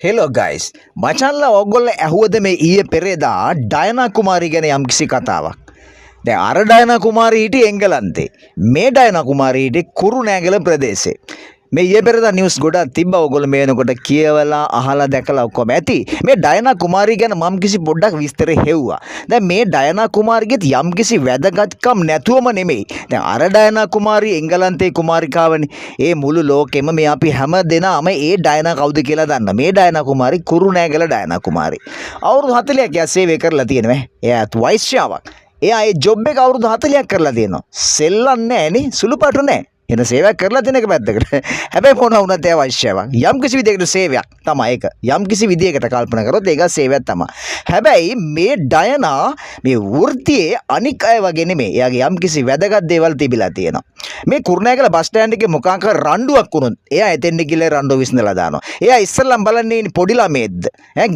Hello guys මචන්ලා ඔගොල්ලෝ ඇහුවද මේ ඊයේ පෙරේදා ඩයනා කුමාරි ගැන යම්කිසි කතාවක්. දැන් අර ඩයනා කුමාරි හිටියේ එංගලන්තේ. මේ ඩයනා කුමාරි හිටියේ කුරුණෑගල ප්‍රදේශේ. මේ ඊයේ පෙරේදා නිවුස් ගොඩක් තිබ්බා. ඔයගොල්ලෝ මේ වෙනකොට කියවලා අහලා දැකලා ඔක්කොම ඇති. මේ ඩයනා කුමාරි ගැන මම කිසි පොඩ්ඩක් විස්තර හෙව්වා. දැන් මේ ඩයනා කුමාරිගෙත් යම්කිසි වැදගත්කම් නැතුවම නෙමෙයි. දැන් අර ඩයනා කුමාරි එංගලන්තේ කුමාරිකාවනේ. ඒ මුළු ලෝකෙම මේ අපි හැම දෙනාම ඒ ඩයනා කවුද කියලා දන්න. මේ ඩයනා කුමාරි කුරුණෑගල ඩයනා කුමාරි. අවුරුදු 40ක් එයා සේවය කරලා තියෙනවා. එයාත් වෛශ්‍යාවක්. එයා ඒ ජොබ් එක අවුරුදු 40ක් කරලා තියෙනවා. සෙල්ලම් නැහැ නේ, සුළුපටු නැහැ. එන සේවයක් කරලා තියෙන එක පැත්තකට. හැබැයි මොනවා වුණත් එයා වෛශ්‍යාවක්. යම් කිසි විදියකට සේවයක් තමයි ඒක. යම් කිසි විදියකට කල්පනා කරොත් ඒක සේවයක් තමයි. හැබැයි මේ ඩයනා මේ වෘත්තියේ අනික් අය වගේ නෙමෙයි. එයාගේ යම් කිසි වැදගත් දේවල් තිබිලා තියෙනවා. මේ කුරුණෑගල බස් ස්ටෑන්ඩ් එකේ මොකක් හරි රණ්ඩුවක් වුණොත් එයා එතෙන්ට ගිහලා රණ්ඩුව විසඳලා දානවා. එයා ඉස්සෙල්ලම බලන්නේ පොඩි ළමයිද?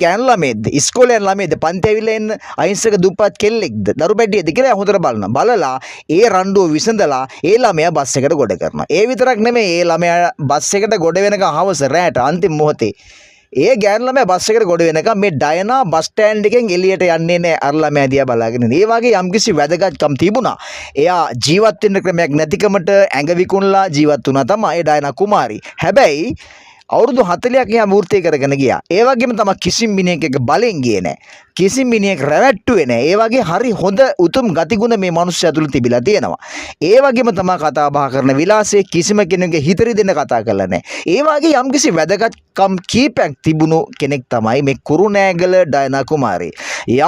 ගෑනු ළමයිද? ඉස්කෝලේ යන ළමයිද? පන්ති ඇවිල්ලා එන්න අහිංසක දුප්පත් කෙල්ලෙක්ද? දරු පැටියෙක්ද කියලා හොඳට බලනවා. බලලා ඒ රණ්ඩුව විසඳලා ඒ ළමයා බස් එකට ගොඩ කරනවා. ඒ විතරක් නෙමෙයි ඒ ළමයා බස් එකට ගොඩ වෙනකන් හවස රැට අන්තිම මොහොතේ ඒ ගෑනු ළමයා බස් එකට ගොඩ වෙනකන් මේ ඩයනා බස් ස්ටෑන්ඩ් එකෙන් එළියට යන්නේ නැහැ. අර ළමයා දිහා බලාගෙන ඉන්නේ. ඒ වගේ යම්කිසි වැදගත්කම් තිබුණා. එයා ජීවත් වෙන්න ක්‍රමයක් නැතිකමට ඇඟ විකුණලා ජීවත් වුණා තමයි ඒ ඩයනා කුමාරි. හැබැයි අවුරුදු 40ක් එයා මූර්තිය කරගෙන ගියා. ඒ වගේම තමයි කිසිම මිනිහෙක් එක බලෙන් ගියේ නැහැ. කිසිම මිනිහෙක් රැවට්ටුවේ නැහැ. ඒ වගේ හරි හොඳ උතුම් ගතිගුණ මේ මිනිස්සයා තුළ තිබිලා තියෙනවා. ඒ වගේම තමයි කතා බහ කරන විලාසයේ කිසිම කෙනෙකුගේ හිත රිදෙන්න කතා කරලා නැහැ. ඒ වගේ යම්කිසි වැදගත්කම් කීපයක් තිබුණු කෙනෙක් තමයි මේ කුරුණෑගල ඩයනා කුමාරි.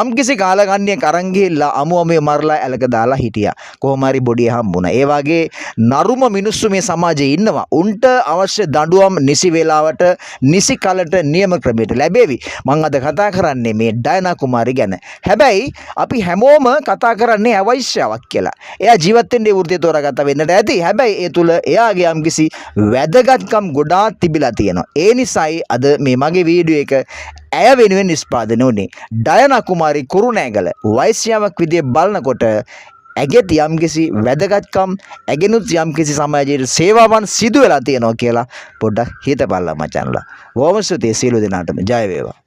යම්කිසි කාලකන්ණියක් අරන් ගිහිල්ලා අමුමේ මරලා ඇලක දාලා හිටියා. කොහොම හරි බොඩිය හම්බුණා. ඒ වගේ නරුම මිනිස්සු මේ සමාජයේ ඉන්නවා. උන්ට අවශ්‍ය දඬුවම් නිසි වෙලාවට නිසි කලට නියම ක්‍රමයට ලැබෙවි. මම අද කතා කරන්නේ මේ ඩයනා කුමාරි ගැන. හැබැයි අපි හැමෝම කතා කරන්නේ අවශ්‍යාවක් කියලා. එයා ජීවත් වෙන්නේ වෘත්තිය තෝරාගත්ත වෙන්නට ඇති. හැබැයි ඒ තුල එයාගේ යම්කිසි වැදගත්කම් ගොඩාක් තිබිලා තියෙනවා. ඒ නිසායි අද මේ මගේ වීඩියෝ එක ඇය වෙනුවෙන් නිෂ්පාදනය වුණේ. ඩයනා කුමාරි කුරුණෑගල වෛශ්‍යාවක් විදිය බලනකොට ඇගෙත් යම්කිසි වැදගත්කම් ඇගෙනුත් යම්කිසි සමාජයේ සේවාවන් සිදු වෙලා තියෙනවා කියලා පොඩ්ඩක් හිතපල්ලා මචන්ලා. බොහොම ස්තුතියි සියලු දෙනාටම. ජය වේවා.